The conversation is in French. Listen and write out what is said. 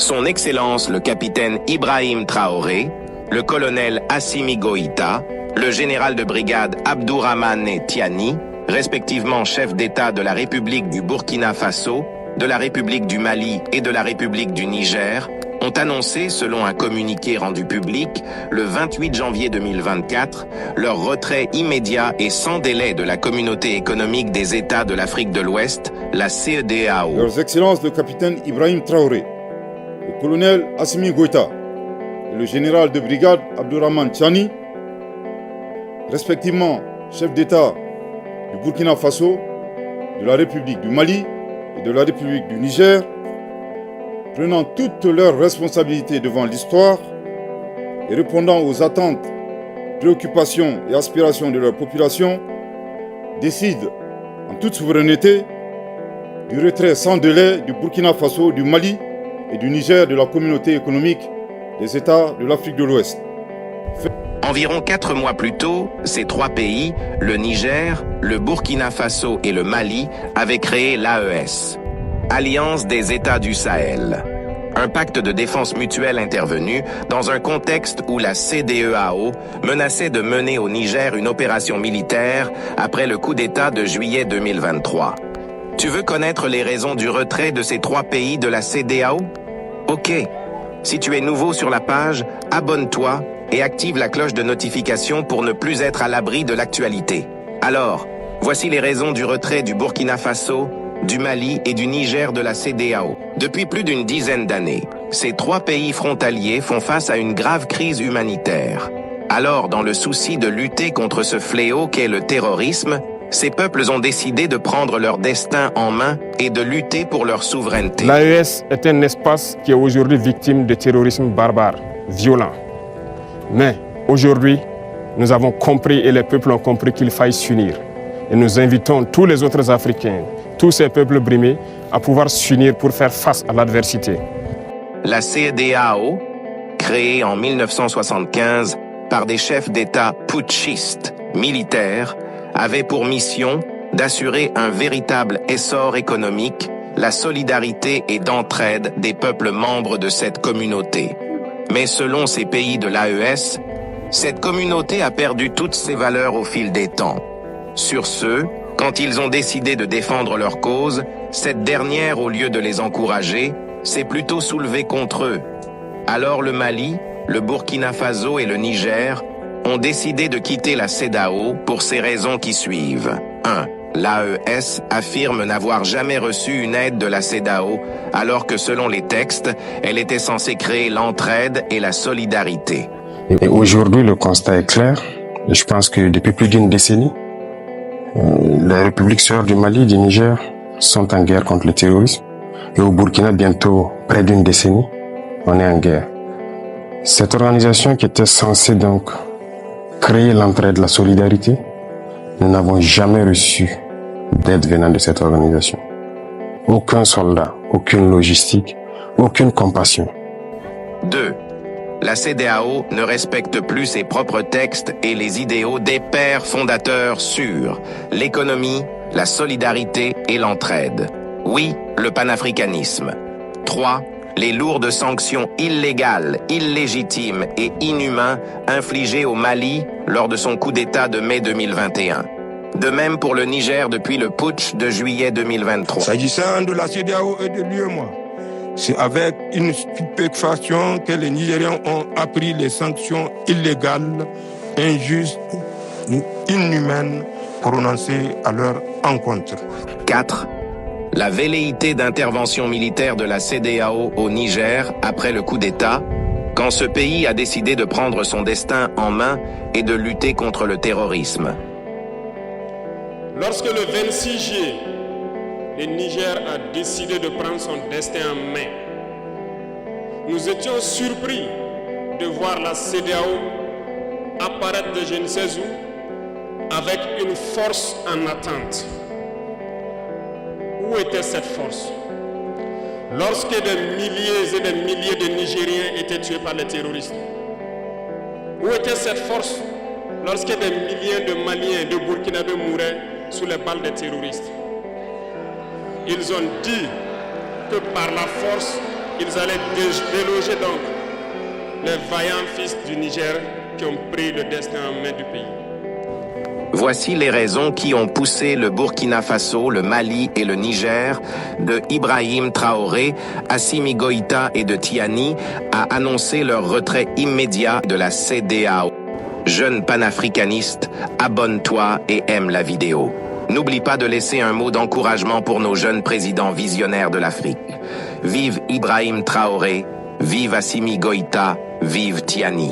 Son Excellence le capitaine Ibrahim Traoré, le colonel Assimi Goïta, le général de brigade Abdourahmane Tiani, respectivement chef d'État de la République du Burkina Faso, de la République du Mali et de la République du Niger, ont annoncé, selon un communiqué rendu public, le 28 janvier 2024, leur retrait immédiat et sans délai de la Communauté économique des États de l'Afrique de l'Ouest, la CEDEAO. Leurs Excellences le capitaine Ibrahim Traoré, le colonel Assimi Goïta et le général de brigade Abdourahmane Tiani, respectivement chef d'État du Burkina Faso, de la République du Mali et de la République du Niger, prenant toutes leurs responsabilités devant l'histoire et répondant aux attentes, préoccupations et aspirations de leur population, décident en toute souveraineté du retrait sans délai du Burkina Faso, du Mali et du Niger de la Communauté économique des États de l'Afrique de l'Ouest. Environ 4 mois plus tôt, ces 3 pays, le Niger, le Burkina Faso et le Mali, avaient créé l'AES, Alliance des États du Sahel. Un pacte de défense mutuelle intervenu dans un contexte où la CEDEAO menaçait de mener au Niger une opération militaire après le coup d'État de juillet 2023. Tu veux connaître les raisons du retrait de ces 3 pays de la CEDEAO? Ok. Si tu es nouveau sur la page, abonne-toi et active la cloche de notification pour ne plus être à l'abri de l'actualité. Alors, voici les raisons du retrait du Burkina Faso, du Mali et du Niger de la CEDEAO. Depuis plus d'une dizaine d'années, ces 3 pays frontaliers font face à une grave crise humanitaire. Alors, dans le souci de lutter contre ce fléau qu'est le terrorisme, ces peuples ont décidé de prendre leur destin en main et de lutter pour leur souveraineté. L'AES est un espace qui est aujourd'hui victime de terrorisme barbare, violent. Mais aujourd'hui, nous avons compris et les peuples ont compris qu'il faille s'unir. Et nous invitons tous les autres Africains, tous ces peuples brimés, à pouvoir s'unir pour faire face à l'adversité. La CEDEAO, créée en 1975 par des chefs d'État putschistes militaires, avait pour mission d'assurer un véritable essor économique, la solidarité et d'entraide des peuples membres de cette communauté. Mais selon ces pays de l'AES, cette communauté a perdu toutes ses valeurs au fil des temps. Sur ce, quand ils ont décidé de défendre leur cause, cette dernière, au lieu de les encourager, s'est plutôt soulevée contre eux. Alors le Mali, le Burkina Faso et le Niger ont décidé de quitter la CEDEAO pour ces raisons qui suivent. 1. L'AES affirme n'avoir jamais reçu une aide de la CEDEAO, alors que selon les textes, elle était censée créer l'entraide et la solidarité. Et aujourd'hui, le constat est clair. Je pense que depuis plus d'une décennie, les républiques sœurs du Mali et du Niger sont en guerre contre le terrorisme. Et au Burkina, bientôt près d'une décennie, on est en guerre. Cette organisation qui était censée donc créer l'entraide, la solidarité, nous n'avons jamais reçu d'aide venant de cette organisation. Aucun soldat, aucune logistique, aucune compassion. 2. La CEDEAO ne respecte plus ses propres textes et les idéaux des pères fondateurs sur l'économie, la solidarité et l'entraide. Oui, le panafricanisme. 3. Les lourdes sanctions illégales, illégitimes et inhumaines infligées au Mali lors de son coup d'État de mai 2021. De même pour le Niger depuis le putsch de juillet 2023. S'agissant de la CEDEAO et de l'UEMOA, c'est avec une stupéfaction que les Nigériens ont appris les sanctions illégales, injustes ou inhumaines prononcées à leur encontre. 4. La velléité d'intervention militaire de la CEDEAO au Niger après le coup d'État, quand ce pays a décidé de prendre son destin en main et de lutter contre le terrorisme. Lorsque le 26 juillet, le Niger a décidé de prendre son destin en main, nous étions surpris de voir la CEDEAO apparaître de je ne sais où avec une force en attente. Où était cette force? Lorsque des milliers et des milliers de Nigériens étaient tués par les terroristes, où était cette force lorsque des milliers de Maliens et de Burkinabés mouraient sous les balles des terroristes? Ils ont dit que par la force, ils allaient déloger donc les vaillants fils du Niger qui ont pris le destin en main du pays. Voici les raisons qui ont poussé le Burkina Faso, le Mali et le Niger, de Ibrahim Traoré, Assimi Goïta et de Tiani, à annoncer leur retrait immédiat de la CEDEAO. Jeune panafricaniste, abonne-toi et aime la vidéo. N'oublie pas de laisser un mot d'encouragement pour nos jeunes présidents visionnaires de l'Afrique. Vive Ibrahim Traoré, vive Assimi Goïta, vive Tiani.